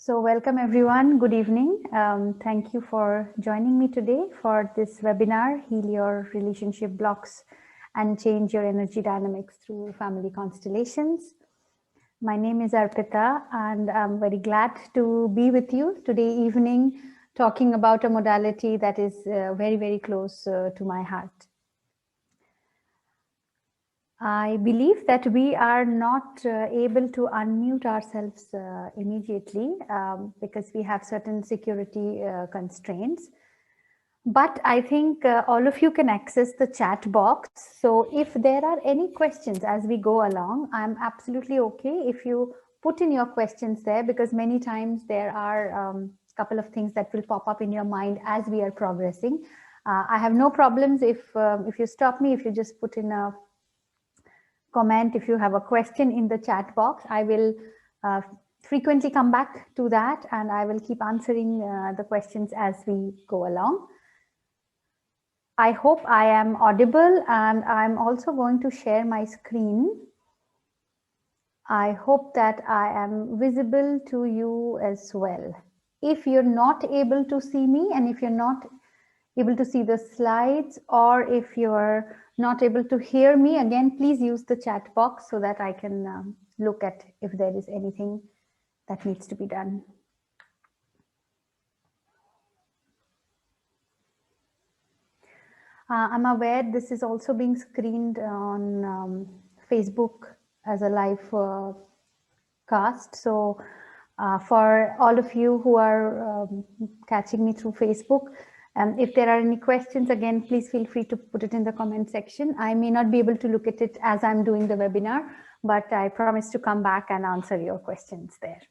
So welcome everyone, good evening. Thank you for joining me today for this webinar, Heal Your Relationship Blocks and Change Your Energy Dynamics Through Family Constellations. My name is Arpita and I'm very glad to be with you today evening talking about a modality that is very, very close to my heart. I believe that we are not able to unmute ourselves immediately because we have certain security constraints. But I think all of you can access the chat box. So if there are any questions as we go along, I'm absolutely okay if you put in your questions there, because many times there are a couple of things that will pop up in your mind as we are progressing. I have no problems if you stop me, if you just put in a comment, if you have a question in the chat box. I will frequently come back to that and I will keep answering the questions as we go along. I hope I am audible and I'm also going to share my screen. I hope that I am visible to you as well. If you're not able to see me and if you're not able to see the slides, or if you're not able to hear me, again, please use the chat box so that I can look at if there is anything that needs to be done. I'm aware this is also being screened on Facebook as a live cast. So for all of you who are catching me through Facebook, if there are any questions, again, please feel free to put it in the comment section. I may not be able to look at it as I'm doing the webinar, but I promise to come back and answer your questions there.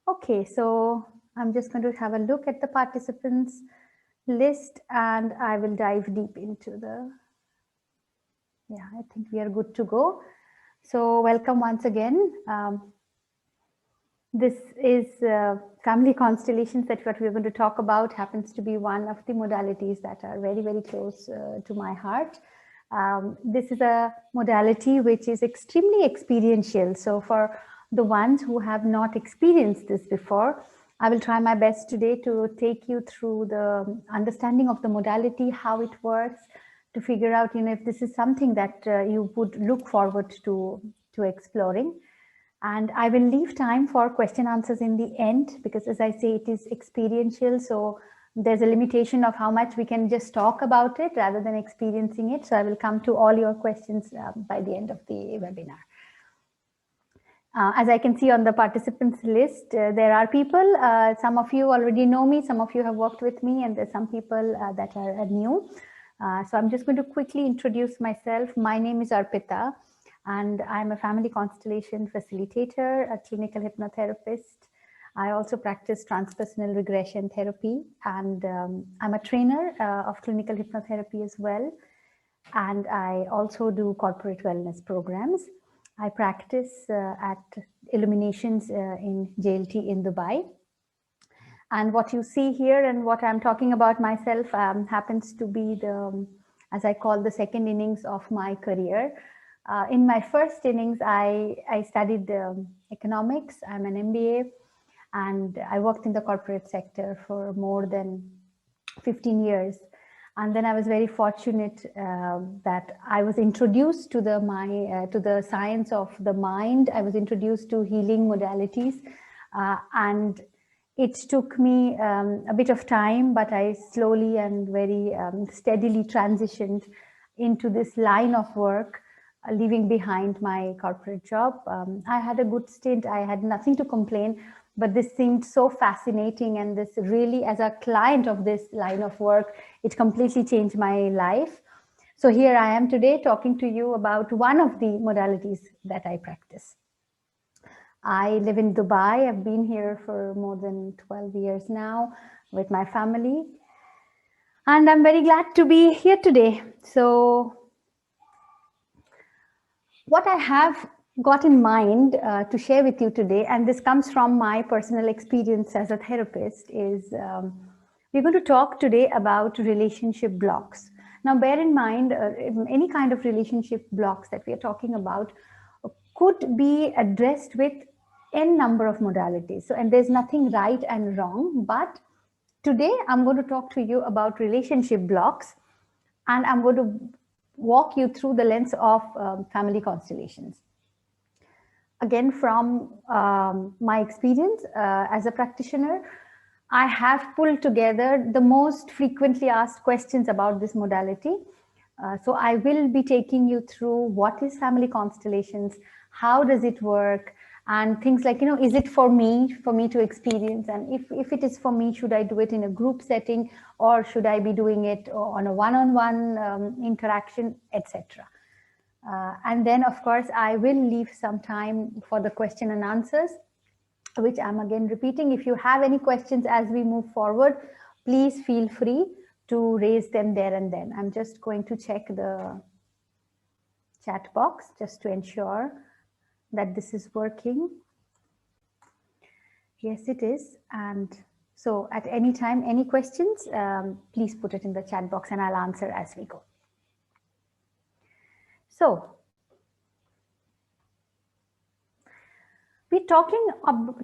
Okay, so I'm just going to have a look at the participants list and I will dive deep into the, yeah, I think we are good to go. So welcome once again. This is family constellations that what we're going to talk about happens to be one of the modalities that are very, very close to my heart. This is a modality which is extremely experiential. So for the ones who have not experienced this before, I will try my best today to take you through the understanding of the modality, how it works, to figure out, if this is something that you would look forward to exploring. And I will leave time for question answers in the end, because as I say, it is experiential. So there's a limitation of how much we can just talk about it rather than experiencing it. So I will come to all your questions by the end of the webinar. As I can see on the participants list, there are people, some of you already know me, some of you have worked with me, and there's some people that are new. So I'm just going to quickly introduce myself. My name is Arpita, and I'm a family constellation facilitator, a clinical hypnotherapist. I also practice transpersonal regression therapy, and I'm a trainer of clinical hypnotherapy as well. And I also do corporate wellness programs. I practice at Illuminations in JLT in Dubai. And what you see here and what I'm talking about myself happens to be the, as I call, the second innings of my career. In my first innings, I studied economics. I'm an MBA, and I worked in the corporate sector for more than 15 years. And then I was very fortunate that I was introduced to the science of the mind. I was introduced to healing modalities, and it took me a bit of time, but I slowly and very steadily transitioned into this line of work, leaving behind my corporate job. I had a good stint. I had nothing to complain, but this seemed so fascinating. And this really, as a client of this line of work, it completely changed my life. So here I am today talking to you about one of the modalities that I practice. I live in Dubai. I've been here for more than 12 years now with my family. And I'm very glad to be here today. So what I have got in mind to share with you today, and this comes from my personal experience as a therapist, is we're going to talk today about relationship blocks. Now, bear in mind, any kind of relationship blocks that we are talking about could be addressed with n number of modalities. So, and there's nothing right and wrong, but today I'm going to talk to you about relationship blocks, and I'm going to walk you through the lens of family constellations. Again, from my experience as a practitioner, I have pulled together the most frequently asked questions about this modality. So I will be taking you through what is family constellations, how does it work, and things like, is it for me to experience? And if it is for me, should I do it in a group setting, or should I be doing it on a one-on-one interaction, etc. And then, of course, I will leave some time for the question and answers, which I'm again repeating. If you have any questions as we move forward, please feel free to raise them there and then. I'm just going to check the chat box just to ensure that this is working. Yes, it is. And so at any time, any questions, please put it in the chat box and I'll answer as we go. So we're talking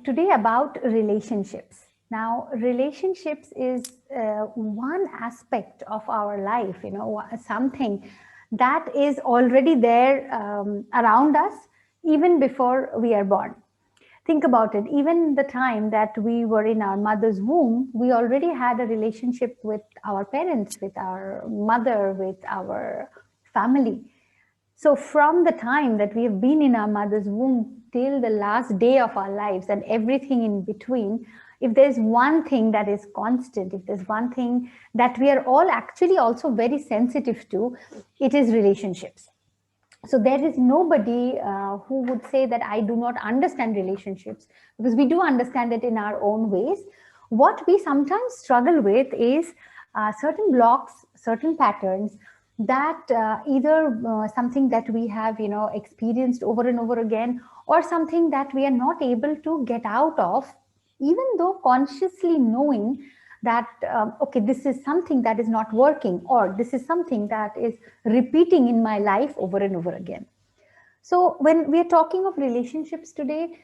today about relationships. Now, relationships is one aspect of our life, something that is already there around us even before we are born. Think about it. Even the time that we were in our mother's womb, we already had a relationship with our parents, with our mother, with our family. So from the time that we have been in our mother's womb till the last day of our lives and everything in between, if there's one thing that is constant, if there's one thing that we are all actually also very sensitive to, it is relationships. So there is nobody who would say that I do not understand relationships, because we do understand it in our own ways. What we sometimes struggle with is certain blocks, certain patterns that either something that we have, experienced over and over again, or something that we are not able to get out of, even though consciously knowing that, okay, this is something that is not working, or this is something that is repeating in my life over and over again. So when we are talking of relationships today,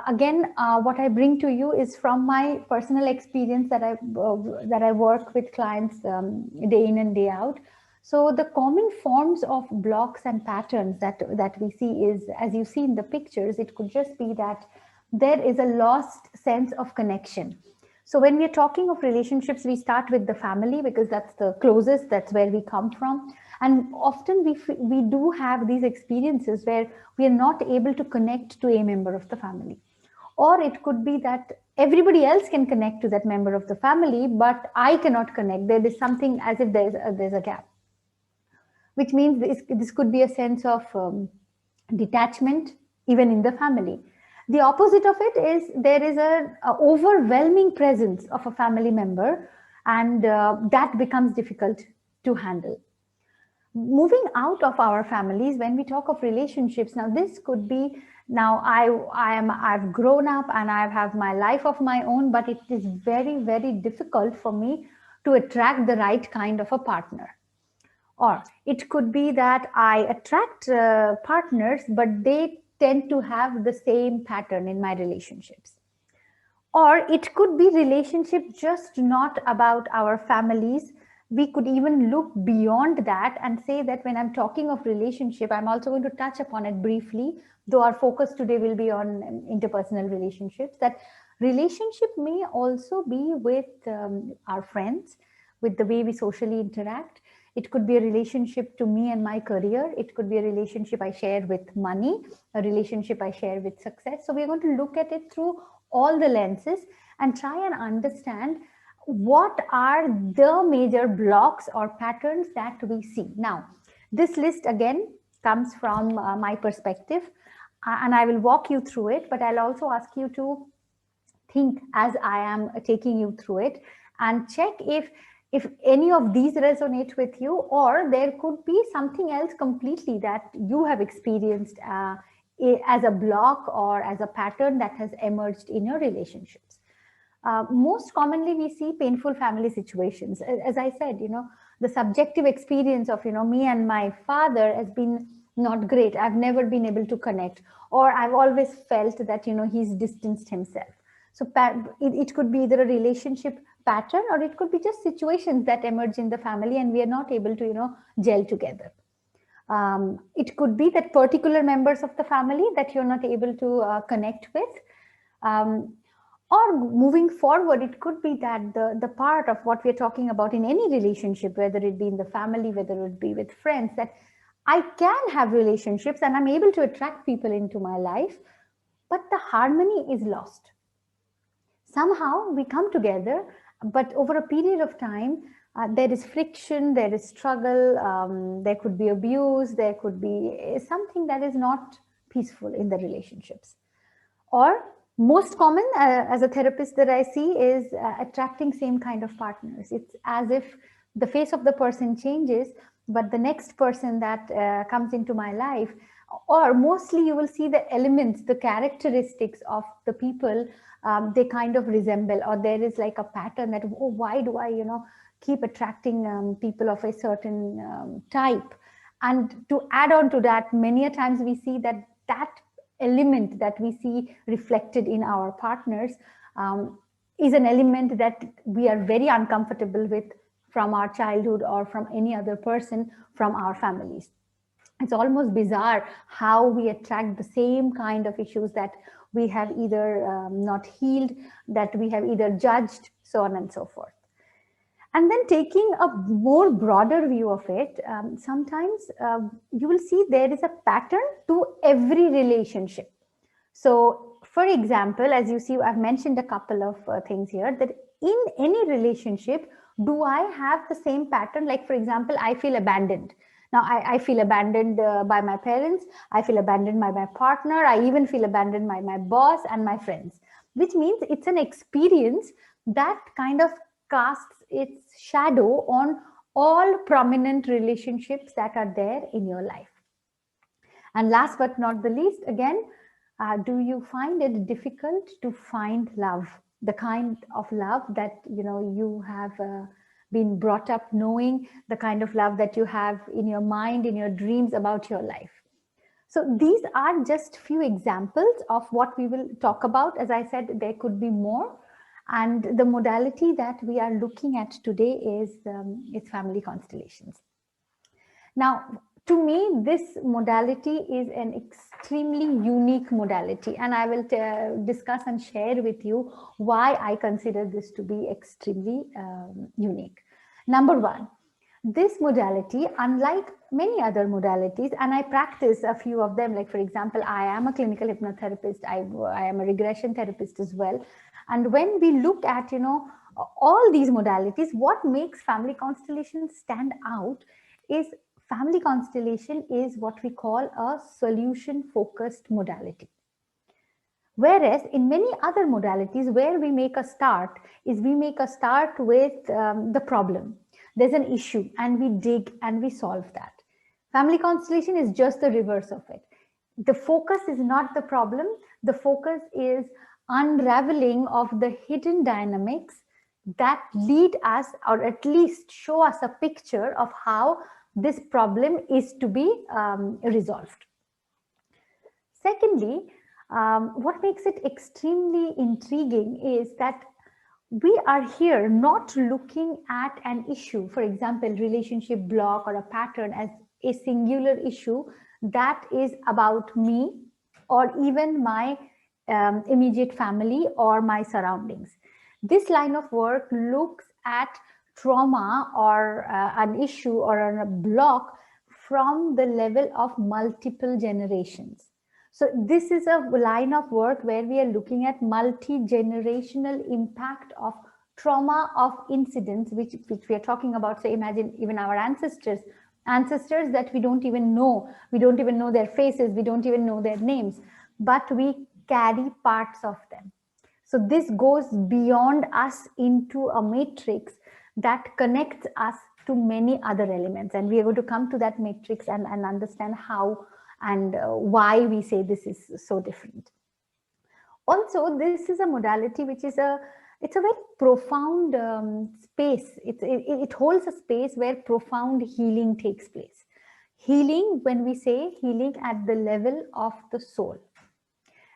again, what I bring to you is from my personal experience that I work with clients day in and day out. So the common forms of blocks and patterns that we see is, as you see in the pictures, it could just be that there is a lost sense of connection. So when we're talking of relationships, we start with the family because that's the closest, that's where we come from. And often we do have these experiences where we are not able to connect to a member of the family. Or it could be that everybody else can connect to that member of the family, but I cannot connect. There is something as if there's a gap, which means this could be a sense of detachment even in the family. The opposite of it is there is a overwhelming presence of a family member, and that becomes difficult to handle. Moving out of our families, when we talk of relationships, now this could be, now I've grown up and I have my life of my own, but it is very, very difficult for me to attract the right kind of a partner. Or it could be that I attract partners, but they tend to have the same pattern in my relationships. Or it could be relationship just not about our families. We could even look beyond that and say that when I'm talking of relationship, I'm also going to touch upon it briefly, though our focus today will be on interpersonal relationships, that relationship may also be with our friends, with the way we socially interact. It could be a relationship to me and my career. It could be a relationship I share with money, a relationship I share with success. So we're going to look at it through all the lenses and try and understand what are the major blocks or patterns that we see. Now, this list again comes from my perspective, and I will walk you through it, but I'll also ask you to think as I am taking you through it and check if any of these resonate with you, or there could be something else completely that you have experienced as a block or as a pattern that has emerged in your relationships. Most commonly, we see painful family situations. As I said, the subjective experience of, me and my father has been not great. I've never been able to connect, or I've always felt that, he's distanced himself. So it could be either a relationship pattern, or it could be just situations that emerge in the family and we are not able to, gel together. It could be that particular members of the family that you're not able to connect with. Or moving forward, it could be that the part of what we're talking about in any relationship, whether it be in the family, whether it be with friends, that I can have relationships and I'm able to attract people into my life, but the harmony is lost. Somehow we come together, but over a period of time, there is friction, there is struggle, there could be abuse, there could be something that is not peaceful in the relationships. Or most common as a therapist that I see is attracting same kind of partners. It's as if the face of the person changes, but the next person that comes into my life, or mostly you will see the elements, the characteristics of the people, they kind of resemble, or there is like a pattern that, oh, why do I, keep attracting people of a certain type? And to add on to that, many a times we see that element that we see reflected in our partners is an element that we are very uncomfortable with from our childhood or from any other person from our families. It's almost bizarre how we attract the same kind of issues that we have either not healed, that we have either judged, so on and so forth. And then taking a more broader view of it, sometimes you will see there is a pattern to every relationship. So, for example, as you see, I've mentioned a couple of things here, that in any relationship, do I have the same pattern? Like, for example, I feel abandoned. Now, I feel abandoned by my parents. I feel abandoned by my partner. I even feel abandoned by my boss and my friends, which means it's an experience that kind of casts its shadow on all prominent relationships that are there in your life. And last but not the least, again, do you find it difficult to find love, the kind of love that you have been brought up knowing, the kind of love that you have in your mind, in your dreams about your life? So these are just few examples of what we will talk about. As I said, there could be more. And the modality that we are looking at today is family constellations. Now, to me, this modality is an extremely unique modality, and I will discuss and share with you why I consider this to be extremely unique. Number one, this modality, unlike many other modalities, and I practice a few of them, like for example, I am a clinical hypnotherapist, I am a regression therapist as well. And when we look at, all these modalities, what makes family constellation stand out is family constellation is what we call a solution-focused modality. Whereas in many other modalities where we make a start is we make a start with the problem. There's an issue and we dig and we solve that. Family constellation is just the reverse of it. The focus is not the problem. The focus is unraveling of the hidden dynamics that lead us, or at least show us a picture of how this problem is to be resolved. Secondly, what makes it extremely intriguing is that we are here not looking at an issue, for example, relationship block or a pattern, as a singular issue that is about me or even my immediate family or my surroundings. This line of work looks at trauma or an issue or a block from the level of multiple generations. So this is a line of work where we are looking at multi-generational impact of trauma of incidents, which we are talking about. So imagine even our ancestors that we don't even know their faces, we don't even know their names, but we carry parts of them. So this goes beyond us into a matrix that connects us to many other elements. And we are going to come to that matrix and understand how and why we say this is so different. Also, this is a modality which is it's a very profound space. It holds a space where profound healing takes place. Healing, when we say healing at the level of the soul,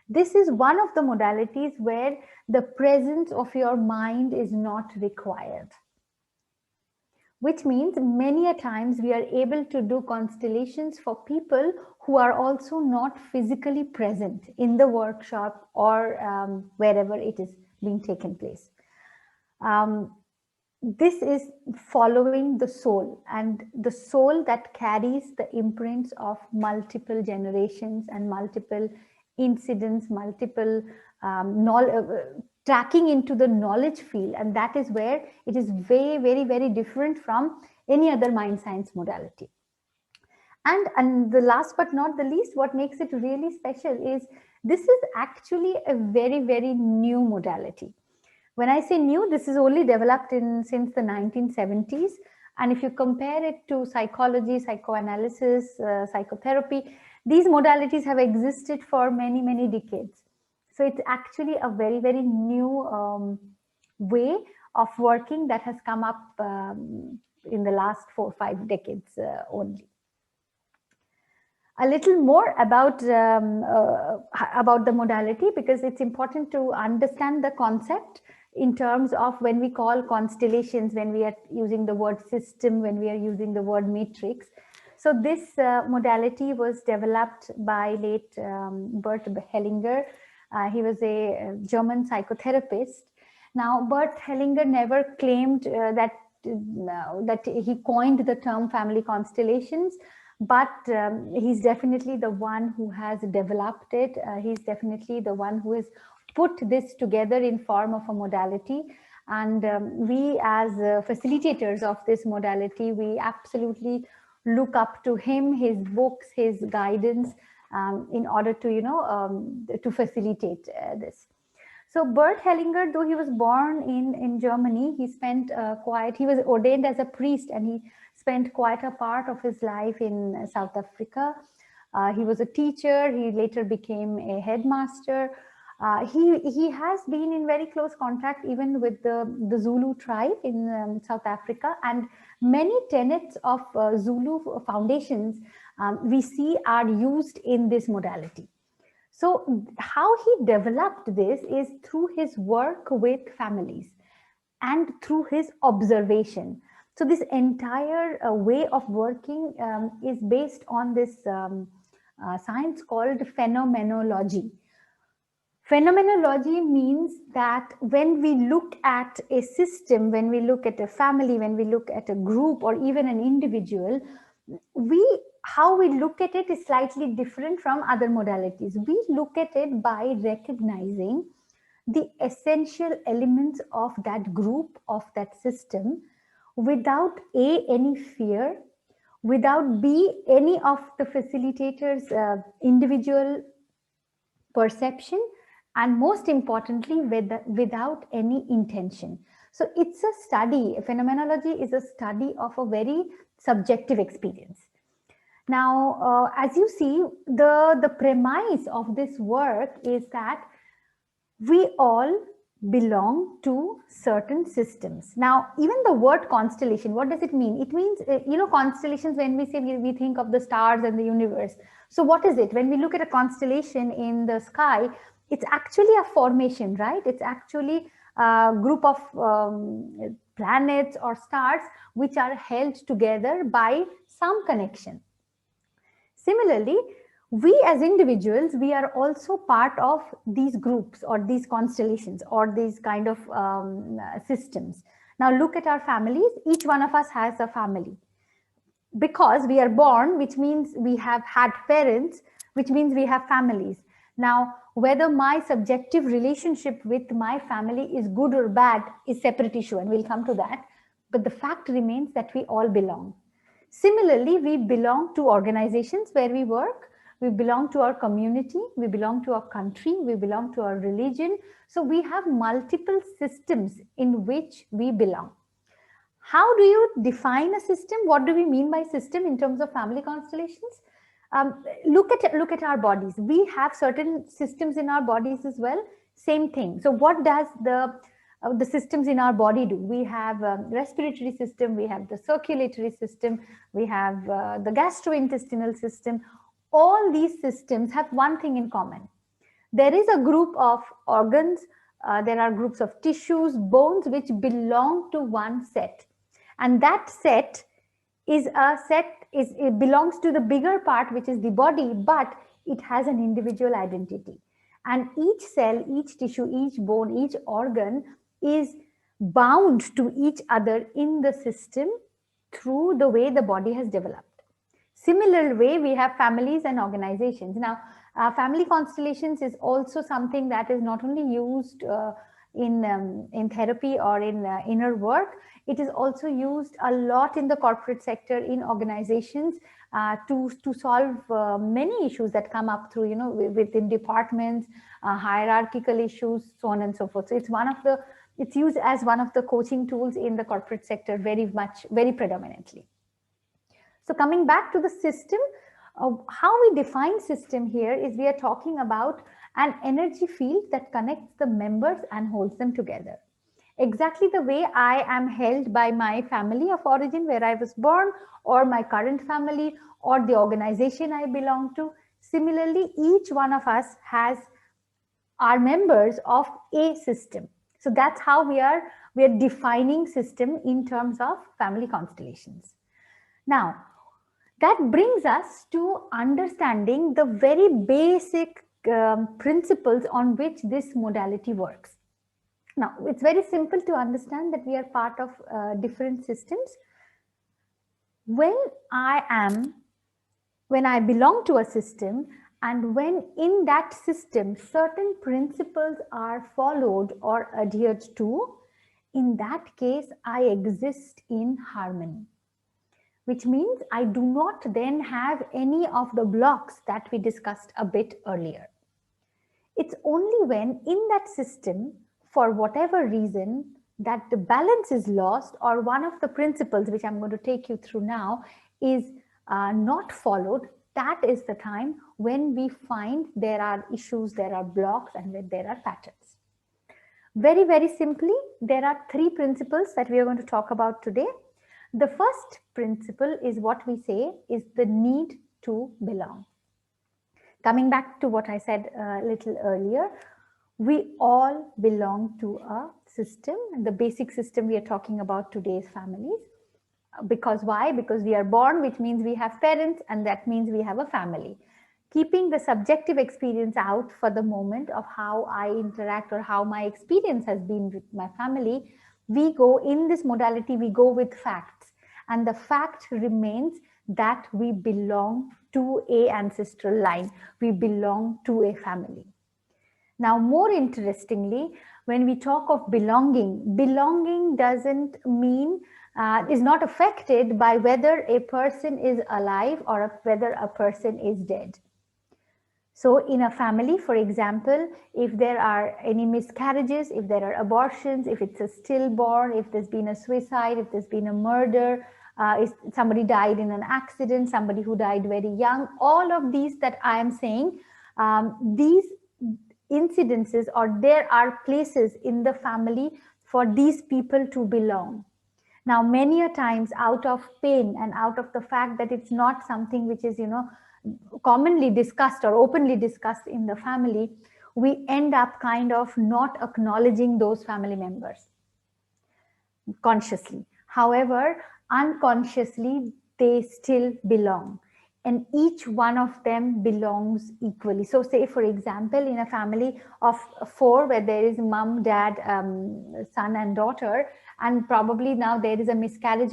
this is one of the modalities where the presence of your mind is not required, which means many a times we are able to do constellations for people who are also not physically present in the workshop or wherever it is being taken place. This is following the soul, and the soul that carries the imprints of multiple generations and multiple incidents, multiple tracking into the knowledge field. And that is where it is very different from any other mind science modality. And the last but not the least, what makes it really special is this is actually a very new modality. When I say new, this is only developed since the 1970s. And if you compare it to psychology, psychoanalysis, psychotherapy, these modalities have existed for many decades. So it's actually a very new way of working that has come up in the last 4 or 5 decades only. A little more about the modality, because it's important to understand the concept in terms of when we call constellations, when we are using the word system, when we are using the word matrix. So this modality was developed by late Bert Hellinger. He was a German psychotherapist. Now, Bert Hellinger never claimed that he coined the term family constellations, but he's definitely the one who has developed it. He's definitely the one who has put this together in form of a modality. And we as facilitators of this modality, we absolutely look up to him, his books, his guidance, in order to, to facilitate this. So Bert Hellinger, though he was born in Germany, he spent he was ordained as a priest, and he spent quite a part of his life in South Africa. He was a teacher. He later became a headmaster. He has been in very close contact even with the Zulu tribe in South Africa, and many tenets of Zulu foundations we see are used in this modality. So how he developed this is through his work with families and through his observation. So this entire way of working is based on this science called phenomenology. Phenomenology means that when we look at a system, when we look at a family, when we look at a group or even an individual, how we look at it is slightly different from other modalities. We look at it by recognizing the essential elements of that group, of that system, without any fear, without any of the facilitators' individual perception, and most importantly, without any intention. So it's a study. Phenomenology is a study of a very subjective experience. Now, as you see, the premise of this work is that we all belong to certain systems. Now, even the word constellation, what does it mean? It means, constellations, when we say, we think of the stars and the universe. So what is it? When we look at a constellation in the sky, it's actually a formation, right? It's actually a group of planets or stars which are held together by some connection. Similarly, we as individuals, we are also part of these groups or these constellations or these kind of systems. Now look at our families. Each one of us has a family. Because we are born, which means we have had parents, which means we have families. Now, whether my subjective relationship with my family is good or bad is separate issue, and we'll come to that. But the fact remains that we all belong. Similarly, we belong to organizations where we work, we belong to our community, we belong to our country, we belong to our religion. So we have multiple systems in which we belong. How do you define a system? What do we mean by system in terms of family constellations? Look at our bodies. We have certain systems in our bodies as well. Same thing. So what does the the systems in our body do. We have a respiratory system, we have the circulatory system, we have the gastrointestinal system. All these systems have one thing in common. There is a group of organs, there are groups of tissues, bones, which belong to one set. And that set is a set, it belongs to the bigger part, which is the body, but it has an individual identity. And each cell, each tissue, each bone, each organ is bound to each other in the system through the way the body has developed. Similar way, we have families and organizations. Now, family constellations is also something that is not only used in therapy or in inner work, it is also used a lot in the corporate sector, in organizations, to solve many issues that come up through, within departments, hierarchical issues, so on and so forth. So it's used as one of the coaching tools in the corporate sector very predominantly. So coming back to the system, how we define system here is we are talking about an energy field that connects the members and holds them together. Exactly the way I am held by my family of origin where I was born, or my current family, or the organization I belong to. Similarly, each one of us are members of a system. So that's how we are defining system in terms of family constellations. Now, that brings us to understanding the very basic principles on which this modality works. Now, it's very simple to understand that we are part of different systems. When I belong to a system, and when in that system certain principles are followed or adhered to, in that case, I exist in harmony. Which means I do not then have any of the blocks that we discussed a bit earlier. It's only when in that system, for whatever reason, that the balance is lost, or one of the principles, which I'm going to take you through now, is not followed, that is the time when we find there are issues, there are blocks, and there are patterns. Very, very simply, there are three principles that we are going to talk about today. The first principle is what we say is the need to belong. Coming back to what I said a little earlier, we all belong to a system, and the basic system we are talking about today is families. Because why? Because we are born, which means we have parents, and that means we have a family. Keeping the subjective experience out for the moment of how I interact or how my experience has been with my family, we go in this modality, we go with facts. And the fact remains that we belong to a ancestral line. We belong to a family. Now, more interestingly, when we talk of belonging doesn't mean, is not affected by whether a person is alive or whether a person is dead. So in a family, for example, if there are any miscarriages, if there are abortions, if it's a stillborn, if there's been a suicide, if there's been a murder, if somebody died in an accident, somebody who died very young, all of these that I am saying, these incidences, or there are places in the family for these people to belong. Now, many a times out of pain and out of the fact that it's not something which is, commonly discussed or openly discussed in the family, we end up kind of not acknowledging those family members consciously. However, unconsciously, they still belong, and each one of them belongs equally. So say, for example, in a family of 4 where there is mom, dad, son and daughter, and probably now there is a miscarriage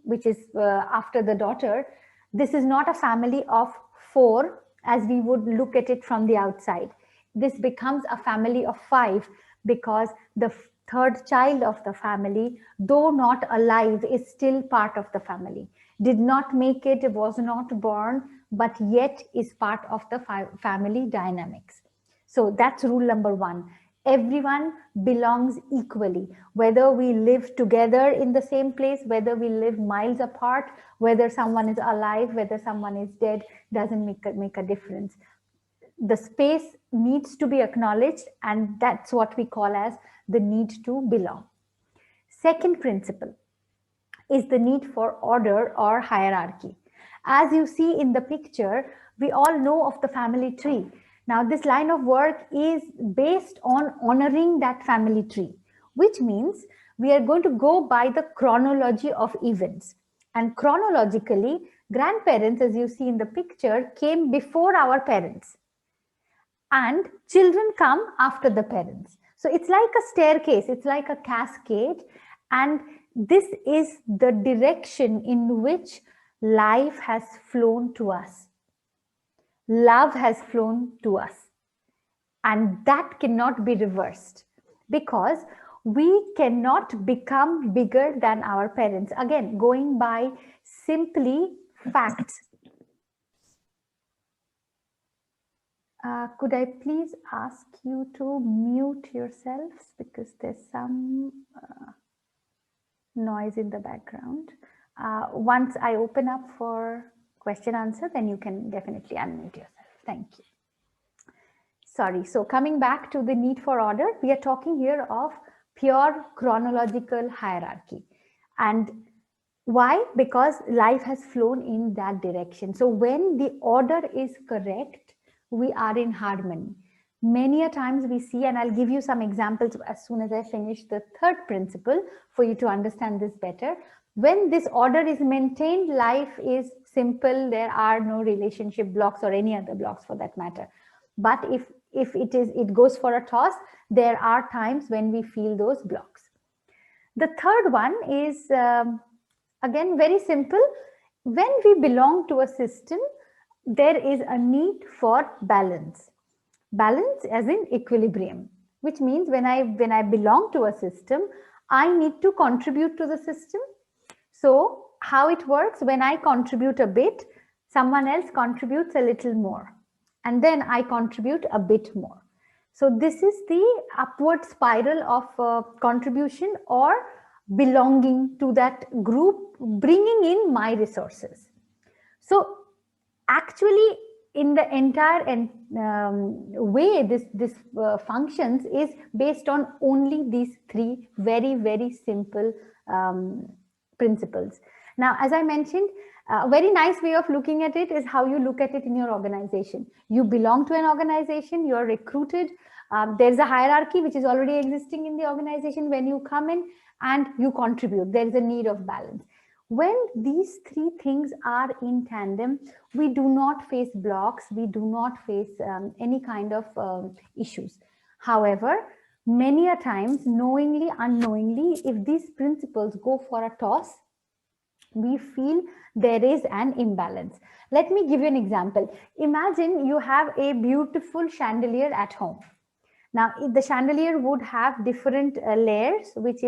which is after the daughter, this is not a family of 4 as we would look at it from the outside. This becomes a family of 5 because the third child of the family, though not alive, is still part of the family. Did not make it, was not born, but yet is part of the family dynamics. So that's rule number 1. Everyone belongs equally, whether we live together in the same place, whether we live miles apart, whether someone is alive, whether someone is dead, doesn't make a difference. the space needs to be acknowledged, and that's what we call as the need to belong. Second principle is the need for order or hierarchy. As you see in the picture, we all know of the family tree. Now, this line of work is based on honoring that family tree, which means we are going to go by the chronology of events. And chronologically, grandparents, as you see in the picture, came before our parents, and children come after the parents. So it's like a staircase, it's like a cascade, and this is the direction in which life has flown to us. Love has flown to us, and that cannot be reversed, because we cannot become bigger than our parents. Again, going by simply facts. Could I please ask you to mute yourselves, because there's some noise in the background. Once I open up for question answer, then you can definitely unmute yourself. Thank you. Sorry. So coming back to the need for order, we are talking here of pure chronological hierarchy. And why? Because life has flown in that direction. So when the order is correct, we are in harmony. Many a times we see, and I'll give you some examples as soon as I finish the third principle for you to understand this better. When this order is maintained, life is simple. There are no relationship blocks or any other blocks for that matter. But if it goes for a toss, there are times when we feel those blocks. The third one is, again, very simple. When we belong to a system, there is a need for balance. Balance as in equilibrium, which means when I belong to a system, I need to contribute to the system. So how it works, when I contribute a bit, someone else contributes a little more, and then I contribute a bit more. So this is the upward spiral of contribution or belonging to that group, bringing in my resources. So actually, in the entire way this functions is based on only these three very, very simple principles. Now, as I mentioned, a very nice way of looking at it is how you look at it in your organization. You belong to an organization, you're recruited. There's a hierarchy which is already existing in the organization when you come in, and you contribute. There is a need of balance. When these three things are in tandem, we do not face blocks, we do not face any kind of issues. However, many a times, knowingly, unknowingly, if these principles go for a toss, we feel there is an imbalance. Let me give you an example. Imagine you have a beautiful chandelier at home. Now, the chandelier would have different layers, which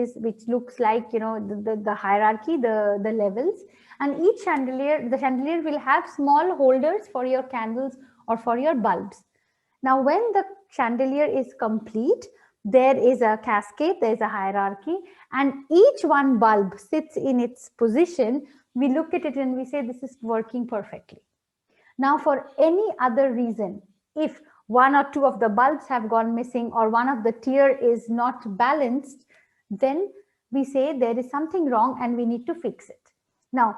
looks like, you know, the hierarchy, the levels, and each chandelier, the chandelier will have small holders for your candles or for your bulbs. Now, when the chandelier is complete, there is a cascade, there is a hierarchy, and each one bulb sits in its position. We look at it and we say, this is working perfectly. Now, for any other reason, if one or two of the bulbs have gone missing or one of the tier is not balanced, then we say there is something wrong and we need to fix it. Now,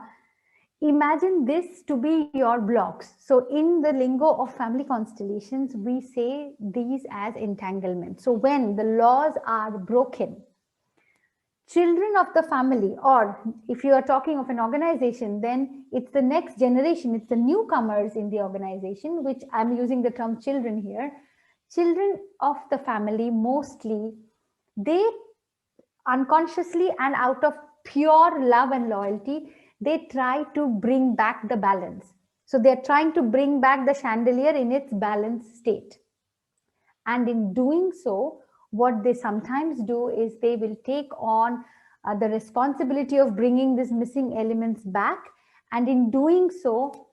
imagine this to be your blocks. So in the lingo of family constellations, we say these as entanglement. So when the laws are broken, children of the family, or if you are talking of an organization, then it's the next generation, it's the newcomers in the organization, which I'm using the term children here. Children of the family, mostly, they unconsciously and out of pure love and loyalty, they try to bring back the balance. So they're trying to bring back the chandelier in its balanced state. And in doing so, what they sometimes do is they will take on the responsibility of bringing these missing elements back. And in doing so,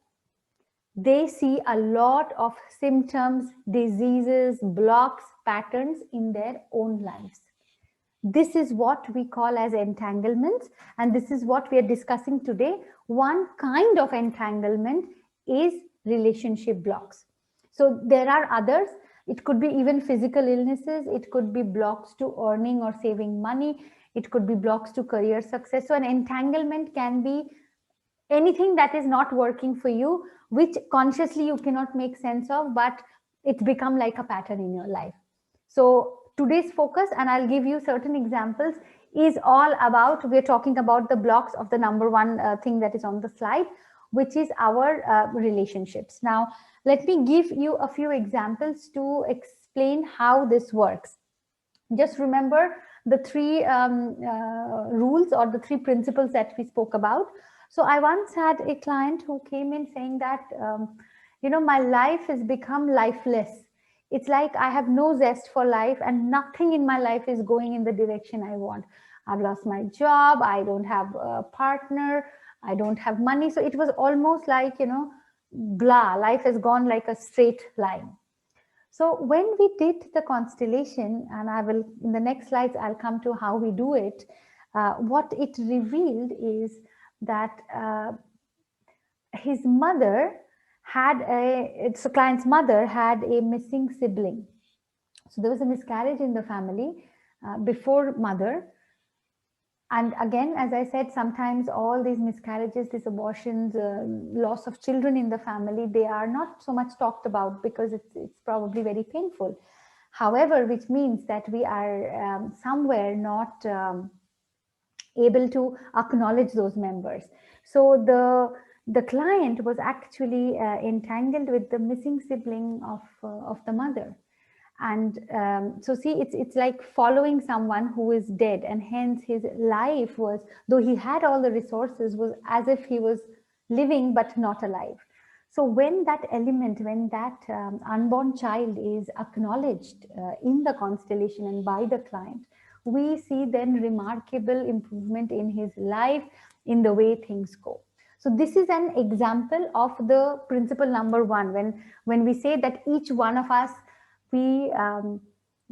they see a lot of symptoms, diseases, blocks, patterns in their own lives. This is what we call as entanglements, and this is what we are discussing today. One kind of entanglement is relationship blocks. So there are others. It could be even physical illnesses. It could be blocks to earning or saving money. It could be blocks to career success. So an entanglement can be anything that is not working for you, which consciously you cannot make sense of, but it's become like a pattern in your life. So today's focus, and I'll give you certain examples, is all about, we're talking about the blocks of the number one thing that is on the slide, which is our relationships. Now, let me give you a few examples to explain how this works. Just remember the three rules or the three principles that we spoke about. So I once had a client who came in saying that, my life has become lifeless. It's like I have no zest for life and nothing in my life is going in the direction I want. I've lost my job. I don't have a partner. I don't have money. So it was almost like, blah, life has gone like a straight line. So when we did the constellation, and I will, in the next slides, I'll come to how we do it. What it revealed is that his mother so client's mother had a missing sibling. So there was a miscarriage in the family before mother. And again, as I said, sometimes all these miscarriages, these abortions, loss of children in the family, they are not so much talked about because it's probably very painful. However, which means that we are somewhere not able to acknowledge those members. So the client was actually entangled with the missing sibling of the mother. And so see, it's like following someone who is dead, and hence his life was, though he had all the resources, was as if he was living but not alive. So when that element, when that unborn child is acknowledged in the constellation and by the client, we see then remarkable improvement in his life, in the way things go. So this is an example of the principle number one, when we say that each one of us, we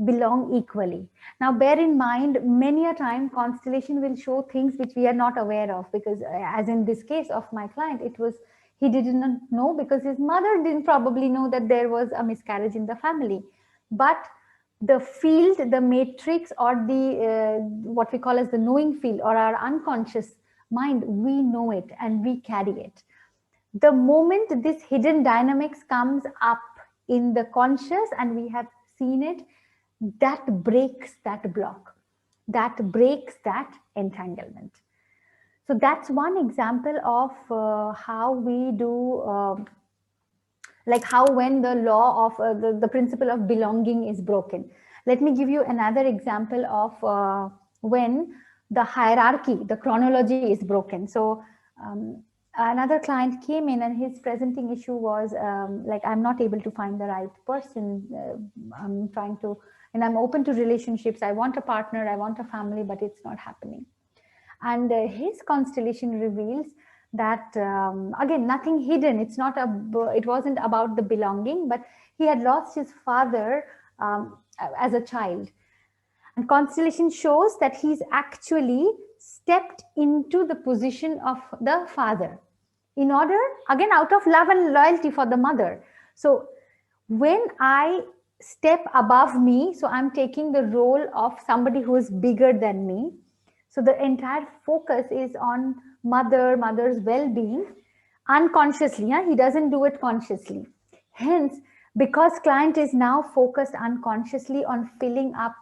belong equally. Now, bear in mind, many a time constellation will show things which we are not aware of, because as in this case of my client, he didn't know because his mother didn't probably know that there was a miscarriage in the family. But the field, the matrix, or the what we call as the knowing field, or our unconscious mind, we know it and we carry it. The moment this hidden dynamics comes up in the conscious and we have seen it, that breaks that block, that breaks that entanglement. So that's one example of how we do, like how when the law of the principle of belonging is broken. Let me give you another example of when the hierarchy, the chronology is broken. So another client came in and his presenting issue was like, I'm not able to find the right person. I'm trying to, and I'm open to relationships. I want a partner, I want a family, but it's not happening. And his constellation reveals that, again, nothing hidden. It wasn't about the belonging, but he had lost his father as a child. And constellation shows that he's actually stepped into the position of the father in order, again, out of love and loyalty for the mother. So when I step above me, so I'm taking the role of somebody who is bigger than me. So the entire focus is on mother's well-being unconsciously. He doesn't do it consciously. Hence, because client is now focused unconsciously on filling up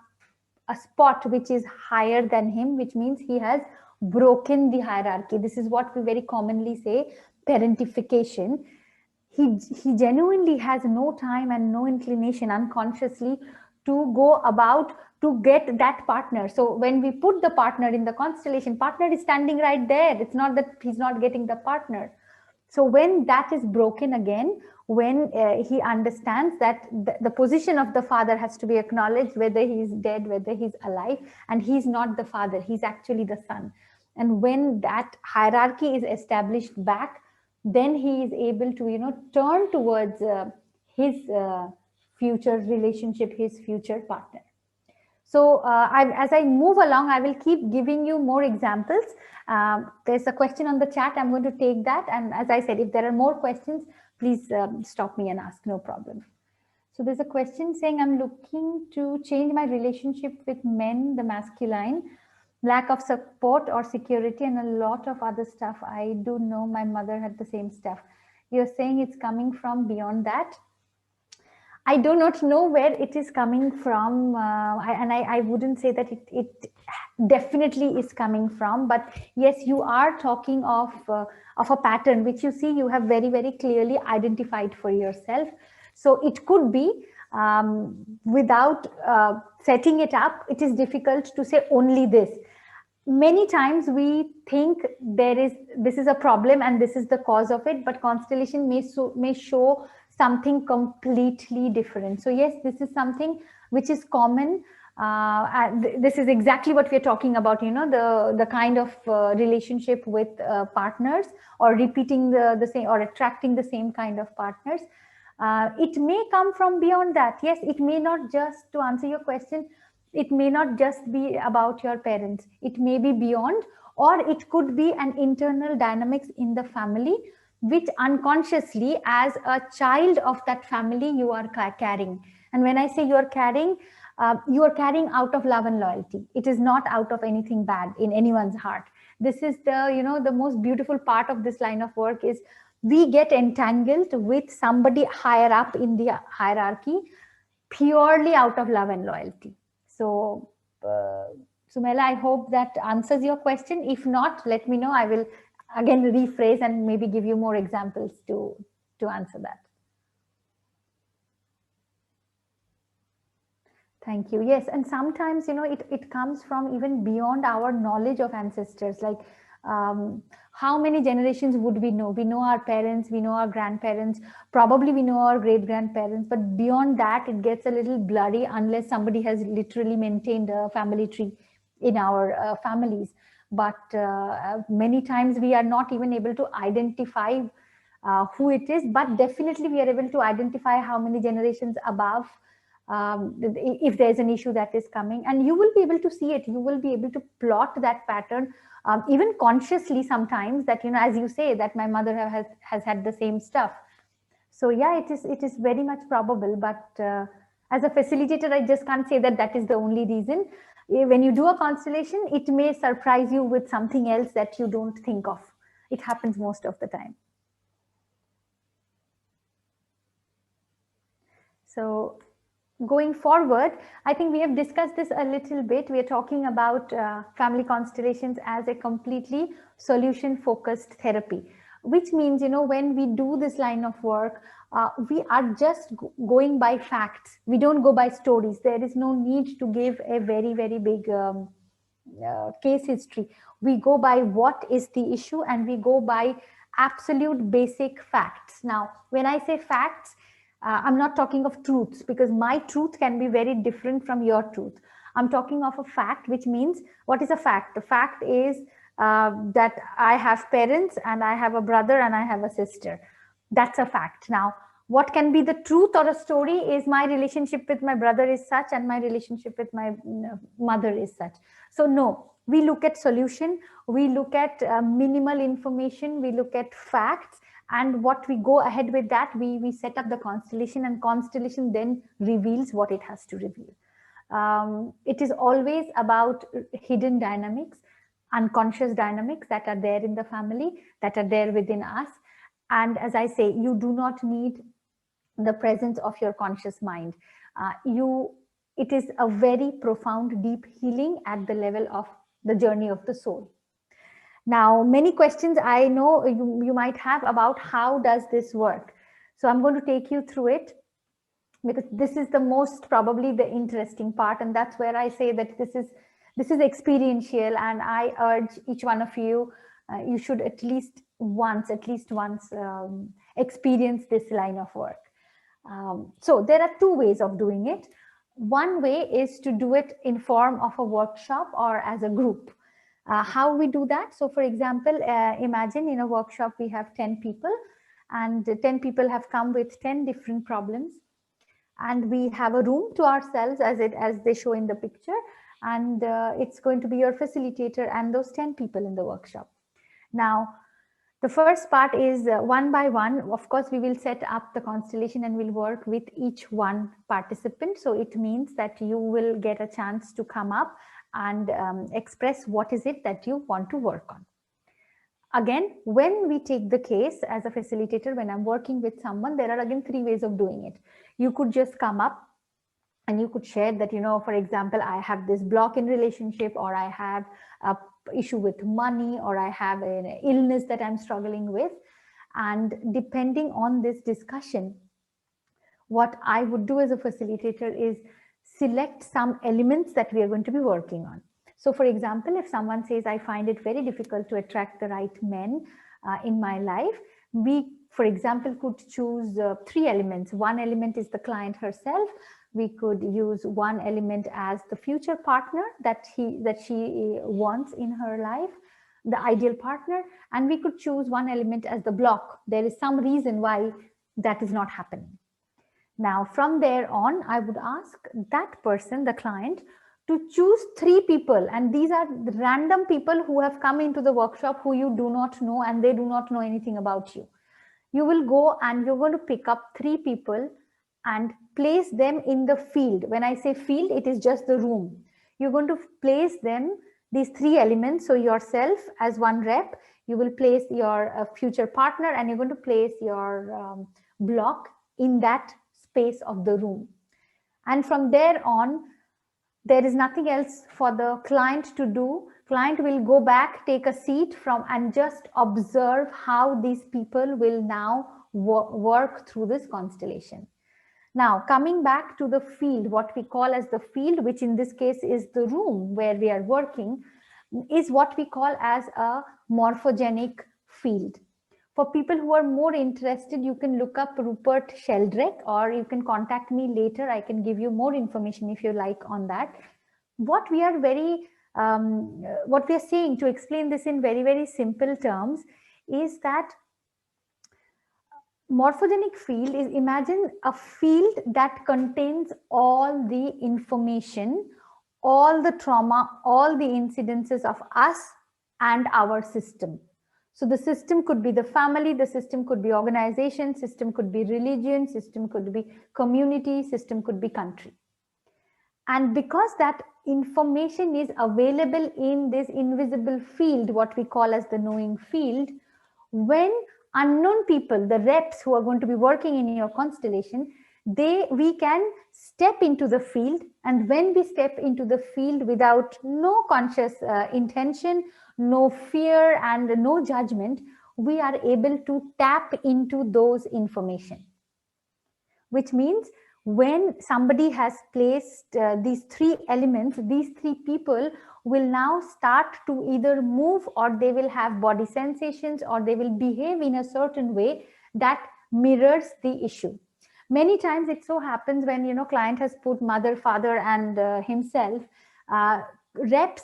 a spot which is higher than him, which means he has broken the hierarchy. This is what we very commonly say, parentification. He genuinely has no time and no inclination unconsciously to go about to get that partner. So when we put the partner in the constellation, partner is standing right there. It's not that he's not getting the partner. So when that is broken again, when he understands that the position of the father has to be acknowledged, whether he's dead, whether he's alive, and he's not the father, he's actually the son. And when that hierarchy is established back, then he is able to, turn towards his future relationship, his future partner. So as I move along, I will keep giving you more examples. There's a question on the chat. I'm going to take that. And as I said, if there are more questions, please stop me and ask, no problem. So there's a question saying, I'm looking to change my relationship with men, the masculine, lack of support or security, and a lot of other stuff. I do know my mother had the same stuff. You're saying it's coming from beyond that. I do not know where it is coming from, I wouldn't say that it definitely is coming from. But yes, you are talking of a pattern which you see you have very, very clearly identified for yourself. So it could be, without setting it up, it is difficult to say only this. Many times we think this is a problem and this is the cause of it, but constellation may show something completely different. So yes, this is something which is common. This is exactly what we're talking about, the kind of relationship with partners, or repeating the same or attracting the same kind of partners. It may come from beyond that. Yes, it may not, just to answer your question, it may not just be about your parents. It may be beyond, or it could be an internal dynamics in the family, which unconsciously, as a child of that family, you are carrying. And when I say you are carrying out of love and loyalty. It is not out of anything bad in anyone's heart. This is the most beautiful part of this line of work is we get entangled with somebody higher up in the hierarchy purely out of love and loyalty. So, Sumela, I hope that answers your question. If not, let me know. I will again rephrase and maybe give you more examples to answer that. Thank you. Yes, and sometimes, it comes from even beyond our knowledge of ancestors. Like, how many generations would we know? We know our parents, we know our grandparents, probably we know our great-grandparents, but beyond that, it gets a little blurry unless somebody has literally maintained a family tree in our families. But many times we are not even able to identify who it is, but definitely we are able to identify how many generations above, if there's an issue that is coming, and you will be able to see it. You will be able to plot that pattern, even consciously sometimes, that, as you say, that my mother has had the same stuff. So yeah, it is very much probable, but as a facilitator, I just can't say that is the only reason. When you do a constellation, it may surprise you with something else that you don't think of. It happens most of the time. So going forward, I think we have discussed this a little bit. We are talking about family constellations as a completely solution-focused therapy, which means, when we do this line of work, we are just going by facts. We don't go by stories. There is no need to give a very, very big case history. We go by what is the issue, and we go by absolute basic facts. Now, when I say facts, I'm not talking of truths, because my truth can be very different from your truth. I'm talking of a fact, which means, what is a fact? The fact is that I have parents, and I have a brother, and I have a sister. That's a fact. Now, what can be the truth or a story is my relationship with my brother is such, and my relationship with my mother is such. So no, we look at solution, we look at minimal information, we look at facts, and what we go ahead with that, we set up the constellation, and constellation then reveals what it has to reveal. It is always about hidden dynamics, unconscious dynamics that are there in the family, that are there within us. And as I say, you do not need the presence of your conscious mind. It is a very profound, deep healing at the level of the journey of the soul. Now, many questions I know you might have about how does this work. So I'm going to take you through it, because this is the most probably the interesting part, and that's where I say that this is experiential, and I urge each one of you, you should at least once experience this line of work. So there are two ways of doing it. One way is to do it in form of a workshop or as a group. How we do that? So for example, imagine in a workshop we have 10 people, and 10 people have come with 10 different problems, and we have a room to ourselves as they show in the picture, and it's going to be your facilitator and those 10 people in the workshop. Now, The first part is one by one. Of course, we will set up the constellation and we'll work with each one participant. So it means that you will get a chance to come up and express what is it that you want to work on. Again, when we take the case as a facilitator, when I'm working with someone, there are again 3 ways of doing it. You could just come up and you could share that, for example, I have this block in relationship, or I have a issue with money, or I have an illness that I'm struggling with. And depending on this discussion, what I would do as a facilitator is select some elements that we are going to be working on. So for example, if someone says, I find it very difficult to attract the right men in my life, we, for example, could choose 3 elements. One element is the client herself. We could use one element as the future partner that she wants in her life, the ideal partner, and we could choose one element as the block. There is some reason why that is not happening. Now, from there on, I would ask that person, the client, to choose 3 people. And these are the random people who have come into the workshop who you do not know, and they do not know anything about you. You will go and you're going to pick up 3 people and place them in the field. When I say field, it is just the room. You're going to place them, these 3 elements. So yourself as one rep, you will place your future partner, and you're going to place your block in that space of the room. And from there on, there is nothing else for the client to do. Client will go back, take a seat and just observe how these people will now work through this constellation. Now, coming back to the field, what we call as the field, which in this case is the room where we are working, is what we call as a morphogenic field. For people who are more interested, you can look up Rupert Sheldrake, or you can contact me later. I can give you more information if you like on that. What we are saying, to explain this in very, very simple terms, is that morphogenic field is, imagine a field that contains all the information, all the trauma, all the incidences of us and our system. So the system could be the family, the system could be organization, system could be religion, system could be community, system could be country. And because that information is available in this invisible field, what we call as the knowing field, when unknown people, the reps who are going to be working in your constellation, we can step into the field. And when we step into the field without no conscious intention, no fear and no judgment, we are able to tap into those information. Which means when somebody has placed these 3 elements, these 3 people will now start to either move, or they will have body sensations, or they will behave in a certain way that mirrors the issue. Many times it so happens when, client has put mother, father, and himself, reps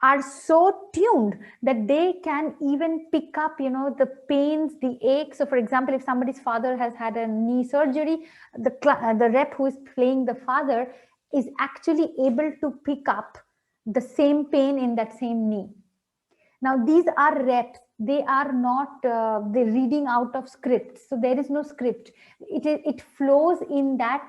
are so tuned that they can even pick up, the pains, the aches. So for example, if somebody's father has had a knee surgery, the rep who is playing the father is actually able to pick up the same pain in that same knee. Now, these are reps. They are not the reading out of scripts. So there is no script. It flows in that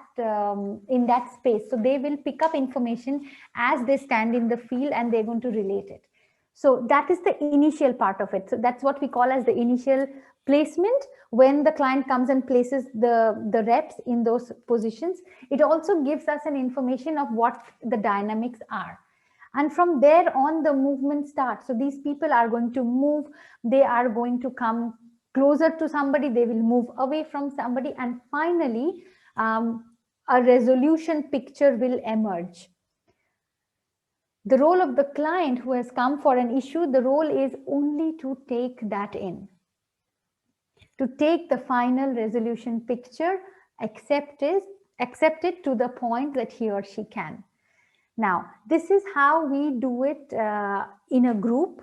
space. So they will pick up information as they stand in the field, and they're going to relate it. So that is the initial part of it. So that's what we call as the initial placement. When the client comes and places the reps in those positions, it also gives us an information of what the dynamics are. And from there on, the movement starts. So these people are going to move. They are going to come closer to somebody. They will move away from somebody. And finally, a resolution picture will emerge. The role of the client who has come for an issue, the role is only to take that in, to take the final resolution picture, accept it to the point that he or she can. Now, this is how we do it in a group.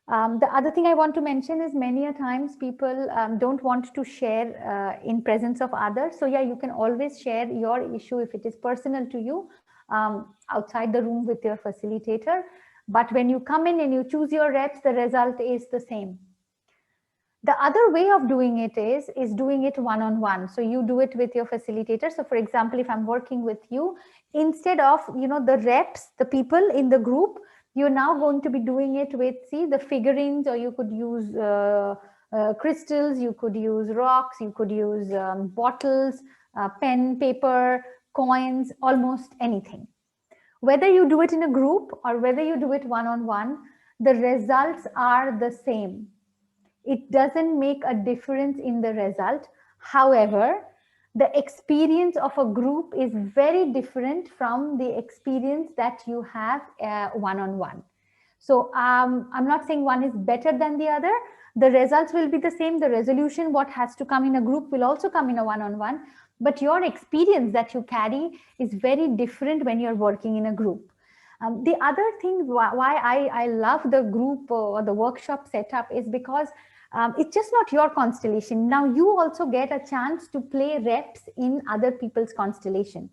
The other thing I want to mention is many a times people don't want to share in presence of others. So yeah, you can always share your issue if it is personal to you outside the room with your facilitator. But when you come in and you choose your reps, the result is the same. The other way of doing it is doing it one-on-one. So you do it with your facilitator. So for example, if I'm working with you, instead of, the reps, the people in the group, you're now going to be doing it with, see, the figurines, or you could use crystals, you could use rocks, you could use bottles, pen, paper, coins, almost anything. Whether you do it in a group or whether you do it one-on-one, the results are the same. It doesn't make a difference in the result. However, the experience of a group is very different from the experience that you have one-on-one. So I'm not saying one is better than the other. The results will be the same. The resolution, what has to come in a group, will also come in a one-on-one. But your experience that you carry is very different when you're working in a group. The other thing why I love the group or the workshop setup is because it's just not your constellation. Now you also get a chance to play reps in other people's constellation.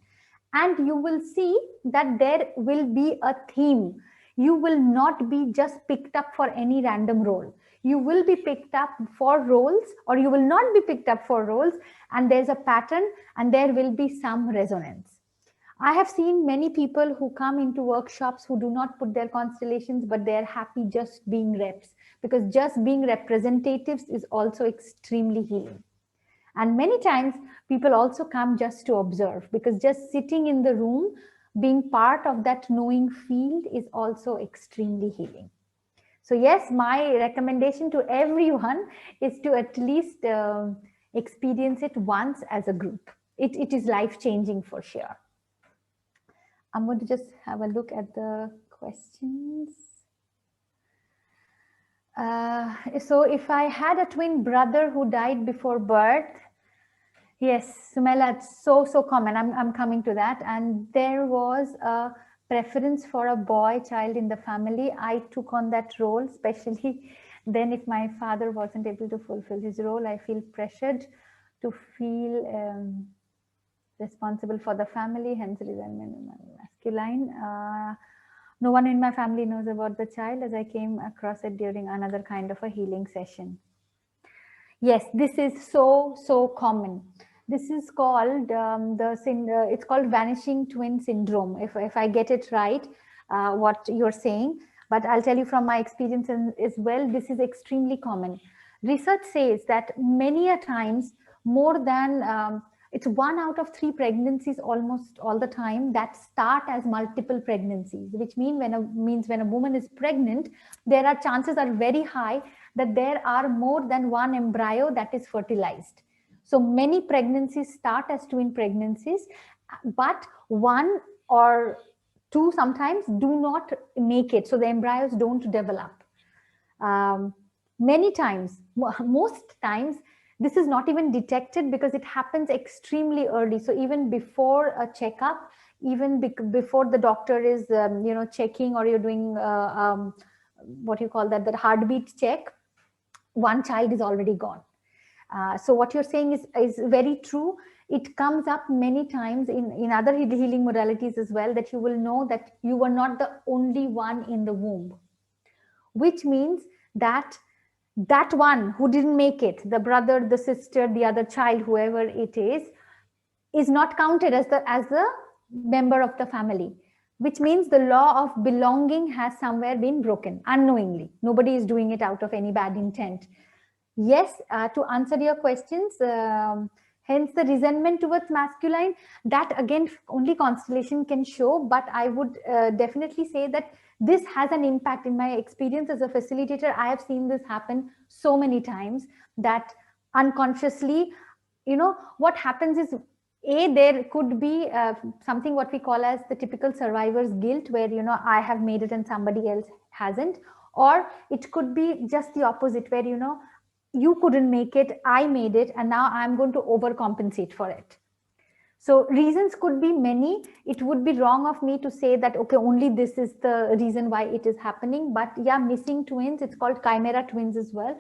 And you will see that there will be a theme. You will not be just picked up for any random role. You will be picked up for roles, or you will not be picked up for roles, and there's a pattern and there will be some resonance. I have seen many people who come into workshops who do not put their constellations, but they're happy just being reps, because just being representatives is also extremely healing. And many times people also come just to observe, because just sitting in the room, being part of that knowing field is also extremely healing. So yes, my recommendation to everyone is to at least experience it once as a group. It is life-changing for sure. I'm going to just have a look at the questions. So if I had a twin brother who died before birth, yes, Sumela, it's so common. I'm coming to that. And there was a preference for a boy child in the family. I took on that role, especially then if my father wasn't able to fulfill his role. I feel pressured to feel responsible for the family, hence resentment masculine. No one in my family knows about the child, as I came across it during another kind of a healing session. Yes, this is so common. This is called it's called vanishing twin syndrome, if I get it right, what you're saying. But I'll tell you from my experience as well, this is extremely common. Research says that many a times, more than it's 1 out of 3 pregnancies almost all the time that start as multiple pregnancies, which means when a woman is pregnant, there are chances are very high that there are more than one embryo that is fertilized. So many pregnancies start as twin pregnancies, but 1 or 2 sometimes do not make it. So the embryos don't develop. Many times, most times, this is not even detected because it happens extremely early. So even before a checkup, even before the doctor is, checking, or you're doing what you call that, the heartbeat check, one child is already gone. So what you're saying is very true. It comes up many times in other healing modalities as well, that you will know that you were not the only one in the womb, which means that one who didn't make it, the brother, the sister, the other child, whoever it is not counted as the member of the family, which means the law of belonging has somewhere been broken unknowingly. Nobody is doing it out of any bad intent. Yes, to answer your questions, hence the resentment towards masculine, that again only constellation can show, but I would definitely say that this has an impact. In my experience as a facilitator, I have seen this happen so many times that unconsciously, what happens is, there could be something what we call as the typical survivor's guilt, where, I have made it and somebody else hasn't. Or it could be just the opposite, where, you couldn't make it, I made it, and now I'm going to overcompensate for it. So reasons could be many. It would be wrong of me to say that, okay, only this is the reason why it is happening. But yeah, missing twins, it's called chimera twins as well,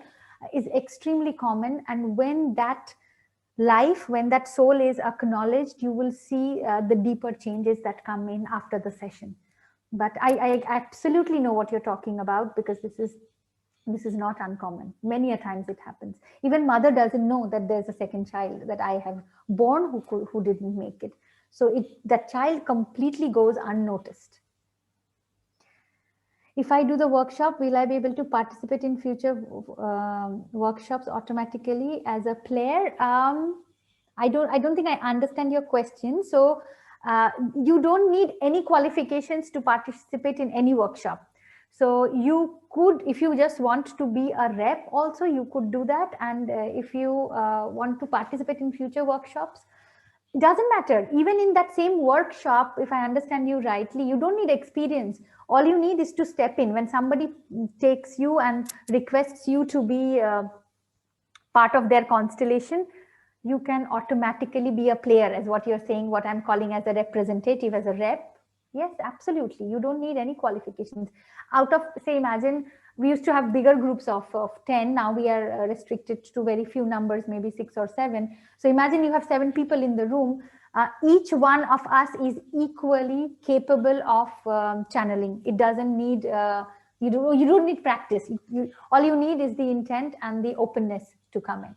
is extremely common. And when that soul is acknowledged, you will see the deeper changes that come in after the session. But I absolutely know what you're talking about, because this is This is not uncommon. Many a times it happens. Even mother doesn't know that there's a second child that I have born who didn't make it. So that child completely goes unnoticed. If I do the workshop, will I be able to participate in future workshops automatically as a player? I don't think I understand your question. So you don't need any qualifications to participate in any workshop. So you could, if you just want to be a rep also, you could do that. And if you want to participate in future workshops, it doesn't matter. Even in that same workshop, if I understand you rightly, you don't need experience. All you need is to step in. When somebody takes you and requests you to be part of their constellation, you can automatically be a player, as what you're saying, what I'm calling as a representative, as a rep. Yes, absolutely. You don't need any qualifications. Out of, say, imagine we used to have bigger groups of 10. Now we are restricted to very few numbers, maybe 6 or 7. So imagine you have 7 people in the room. Each one of us is equally capable of channeling. It doesn't need, you don't need practice. All you need is the intent and the openness to come in.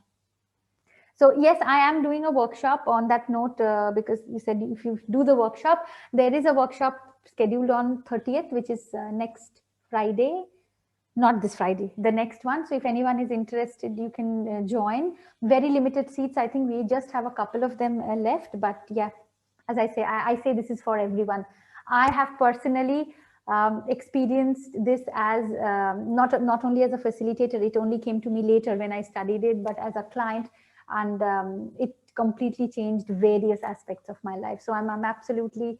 So yes, I am doing a workshop on that note because you said if you do the workshop, there is a workshop scheduled on 30th, which is next Friday, not this Friday, the next one. So if anyone is interested, you can join. Very limited seats. I think we just have a couple of them left, but yeah, as I say, I say this is for everyone. I have personally experienced this as not only as a facilitator, it only came to me later when I studied it, but as a client. And it completely changed various aspects of my life. So I'm absolutely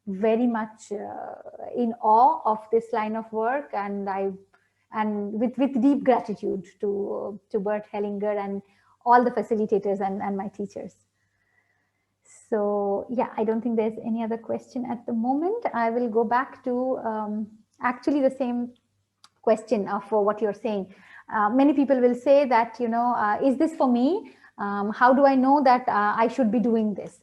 very much in awe of this line of work, and with deep gratitude to Bert Hellinger and all the facilitators and my teachers. So yeah, I don't think there's any other question at the moment. I will go back to actually the same question of what you're saying. Many people will say that, is this for me? How do I know that I should be doing this?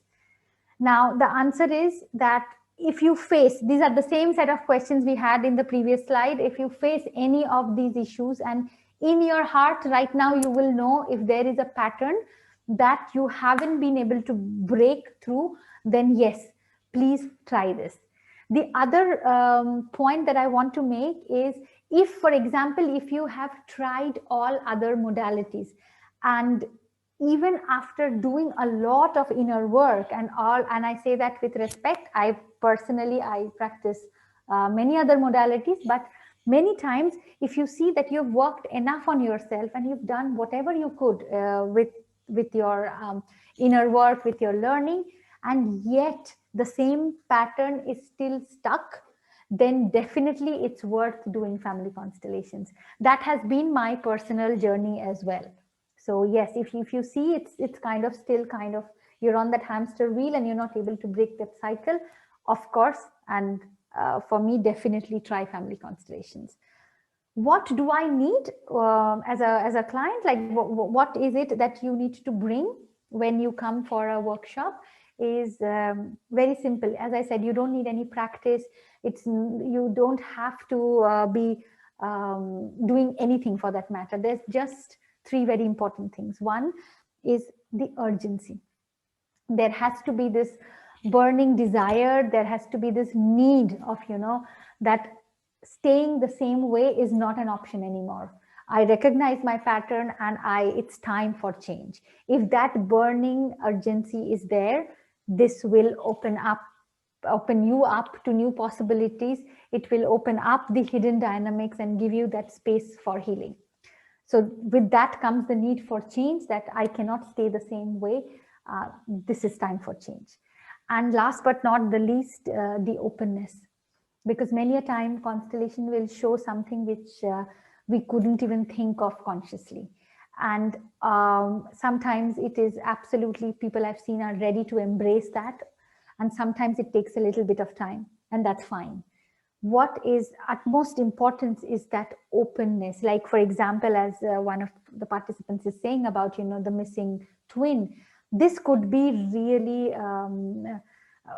Now, the answer is that if you face, these are the same set of questions we had in the previous slide. If you face any of these issues, and in your heart right now, you will know if there is a pattern that you haven't been able to break through, then yes, please try this. The other point that I want to make is, if, for example, if you have tried all other modalities, and even after doing a lot of inner work and I say that with respect, I practice many other modalities, but many times if you see that you've worked enough on yourself and you've done whatever you could with your inner work, with your learning, and yet the same pattern is still stuck, then definitely it's worth doing family constellations. That has been my personal journey as well. So yes, if you see it's kind of still you're on that hamster wheel and you're not able to break that cycle, of course, and for me, definitely try family constellations. What do I need as a client? Like what is it that you need to bring when you come for a workshop? Is very simple. As I said, you don't need any practice. You don't have to be doing anything for that matter. There's just 3 very important things. One is the urgency. There has to be this burning desire. There has to be this need of, that staying the same way is not an option anymore. I recognize my pattern and it's time for change. If that burning urgency is there, this will open you up to new possibilities. It will open up the hidden dynamics and give you that space for healing. So with that comes the need for change, that I cannot stay the same way. This is time for change. And last but not the least, the openness. Because many a time constellation will show something which we couldn't even think of consciously. And sometimes it is absolutely, people I've seen are ready to embrace that. And sometimes it takes a little bit of time, and that's fine. What is utmost importance is that openness. Like, for example, as one of the participants is saying about, the missing twin, this could be really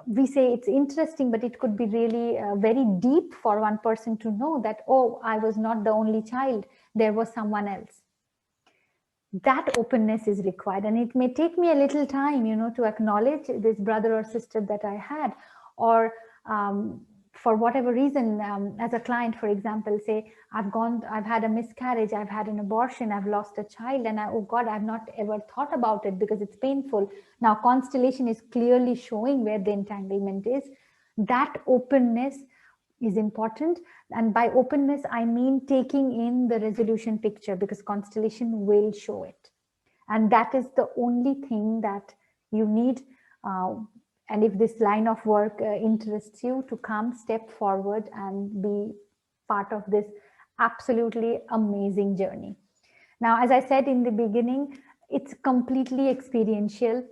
we say it's interesting, but it could be really very deep for one person to know that, oh, I was not the only child, there was someone else. That openness is required, and it may take me a little time, to acknowledge this brother or sister that I had, or for whatever reason, as a client, for example, say I've had a miscarriage, I've had an abortion, I've lost a child, and oh God, I've not ever thought about it because it's painful. Now constellation is clearly showing where the entanglement is. That openness is important. And by openness, I mean taking in the resolution picture, because constellation will show it. And that is the only thing that you need. And if this line of work interests you, to come, step forward and be part of this absolutely amazing journey. Now, as I said in the beginning, it's completely experiential.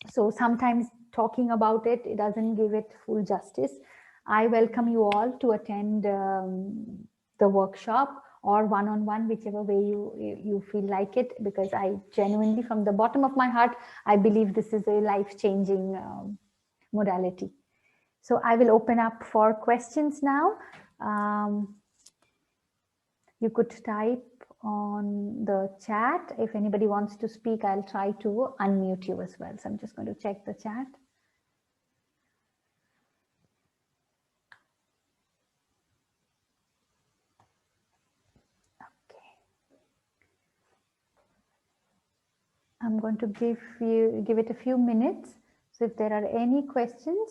So sometimes talking about it, it doesn't give it full justice. I welcome you all to attend the workshop or one-on-one, whichever way you feel like it, because I genuinely, from the bottom of my heart, I believe this is a life-changing modality. So I will open up for questions now. You could type on the chat. If anybody wants to speak, I'll try to unmute you as well. So I'm just going to check the chat. I'm going to give it a few minutes. So if there are any questions,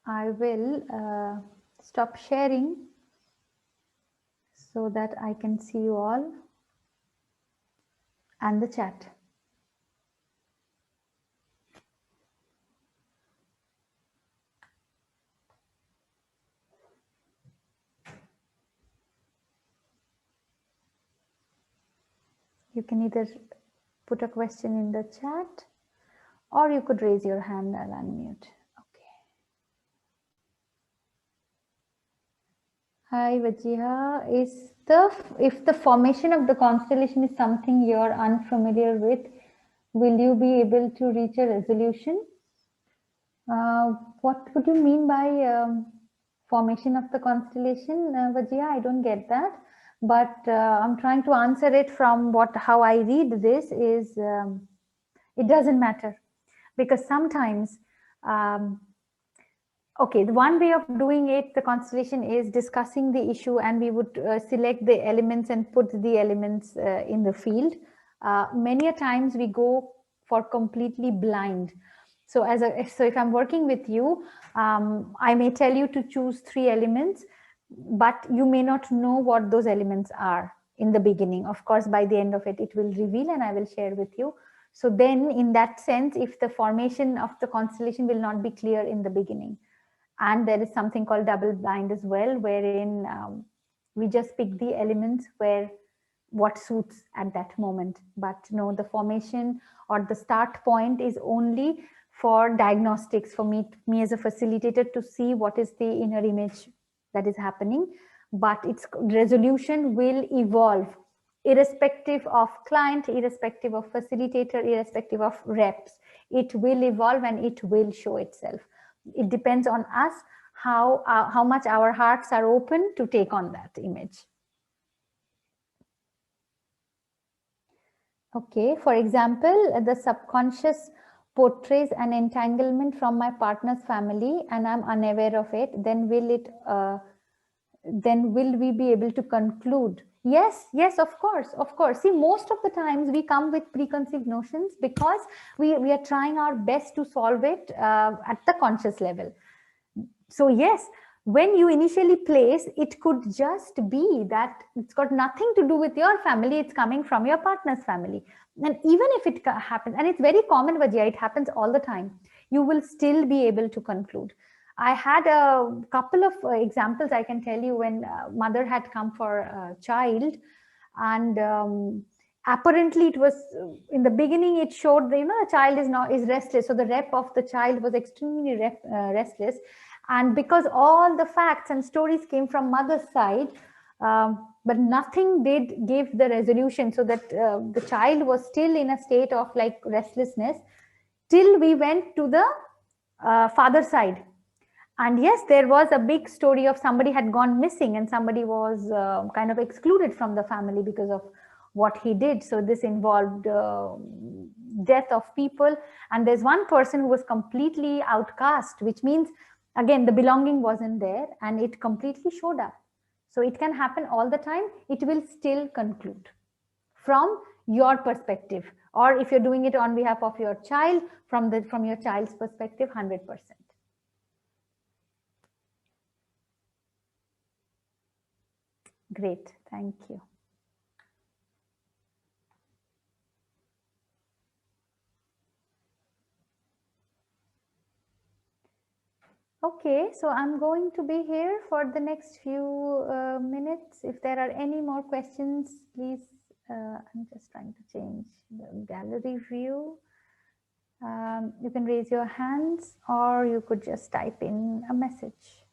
I will stop sharing so that I can see you all and the chat. You can either put a question in the chat, or you could raise your hand. I'll unmute. Okay. Hi, Vajiha. If the formation of the constellation is something you're unfamiliar with, will you be able to reach a resolution? What would you mean by formation of the constellation, Vajiha? I don't get that. But I'm trying to answer it from how I read this is, it doesn't matter, because sometimes, okay, the one way of doing it, the constellation, is discussing the issue, and we would select the elements and put the elements in the field. Many a times we go for completely blind. So if I'm working with you, I may tell you to choose 3 elements, but you may not know what those elements are in the beginning. Of course, by the end of it, it will reveal and I will share with you. So then in that sense, if the formation of the constellation will not be clear in the beginning, and there is something called double blind as well, wherein we just pick the elements where what suits at that moment. But no, the formation or the start point is only for diagnostics, for me as a facilitator to see what is the inner image that is happening. But its resolution will evolve irrespective of client, irrespective of facilitator, irrespective of reps. It will evolve and it will show itself. It depends on us how much our hearts are open to take on that image. Okay, for example, the subconscious portrays an entanglement from my partner's family and I'm unaware of it, then will we be able to conclude? Yes, of course. See, most of the times we come with preconceived notions because we are trying our best to solve it at the conscious level. So yes, when you initially place, it could just be that it's got nothing to do with your family, it's coming from your partner's family. And even if it happens, and it's very common, Vajia, it happens all the time, you will still be able to conclude. I had a couple of examples I can tell you when mother had come for a child, and apparently it was, in the beginning it showed the child is restless, so the rep of the child was extremely restless. And because all the facts and stories came from mother's side, But nothing did give the resolution, so that the child was still in a state of like restlessness till we went to the father side. And yes, there was a big story of somebody had gone missing and somebody was kind of excluded from the family because of what he did. So this involved death of people. And there's one person who was completely outcast, which means, again, the belonging wasn't there and it completely showed up. So it can happen all the time. It will still conclude from your perspective, or if you're doing it on behalf of your child, from your child's perspective, 100%. Great, thank you. Okay, so I'm going to be here for the next few minutes. If there are any more questions, please, I'm just trying to change the gallery view. You can raise your hands or you could just type in a message.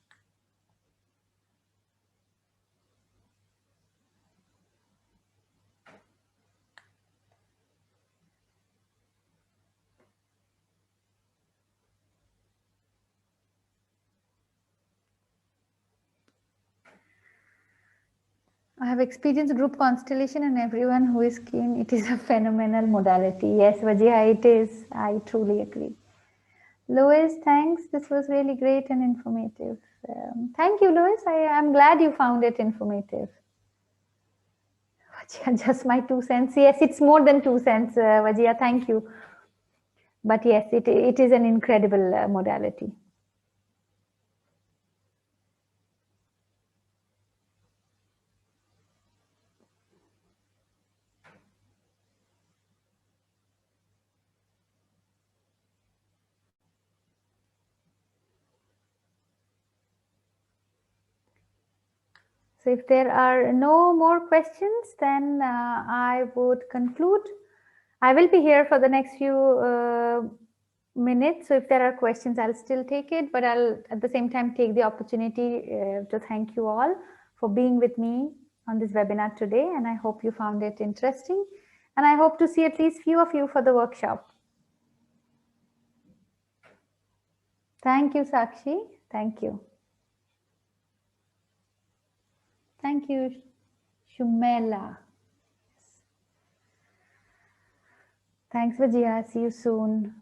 I have experienced group constellation and everyone who is keen, it is a phenomenal modality. Yes, Vajia, it is. I truly agree. Lois, thanks. This was really great and informative. Thank you, Lois. I'm glad you found it informative. Vajia, just my 2 cents. Yes, it's more than 2 cents, Vajia. Thank you. But yes, it is an incredible modality. So if there are no more questions, then I would conclude. I will be here for the next few minutes. So if there are questions, I'll still take it, but I'll at the same time take the opportunity to thank you all for being with me on this webinar today. And I hope you found it interesting. And I hope to see at least few of you for the workshop. Thank you, Sakshi. Thank you. Thank you, Shumela. Thanks, Vajia. See you soon.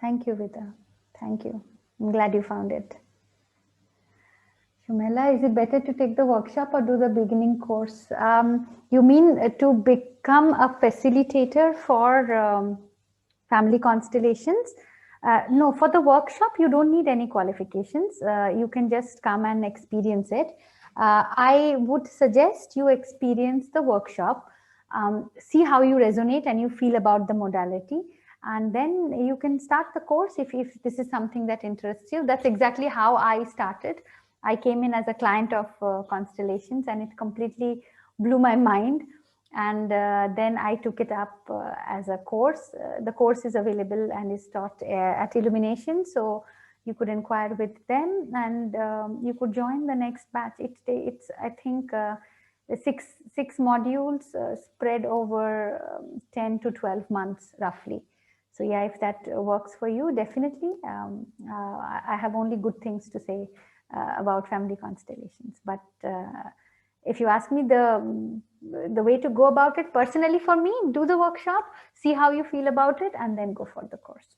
Thank you, Vida. Thank you. I'm glad you found it. Shumela, is it better to take the workshop or do the beginning course? You mean to become a facilitator for family constellations? No, for the workshop, you don't need any qualifications. You can just come and experience it. I would suggest you experience the workshop, see how you resonate and you feel about the modality. And then you can start the course if this is something that interests you. That's exactly how I started. I came in as a client of Constellations and it completely blew my mind. And then I took it up as a course. The course is available and is taught at Illumination. So you could inquire with them and you could join the next batch. It's I think, six modules spread over 10 to 12 months roughly. So yeah, if that works for you, definitely. I have only good things to say about family constellations. But if you ask me the way to go about it, personally for me, do the workshop, see how you feel about it, and then go for the course.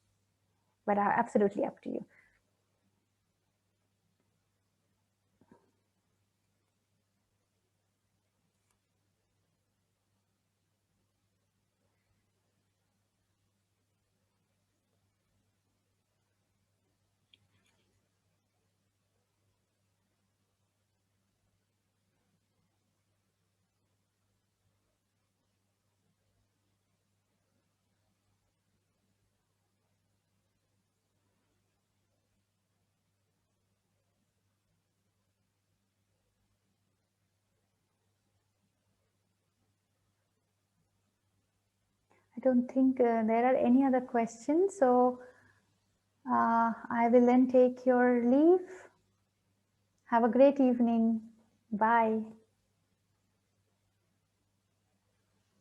But absolutely up to you. don't think there are any other questions. So I will then take your leave. Have a great evening. Bye.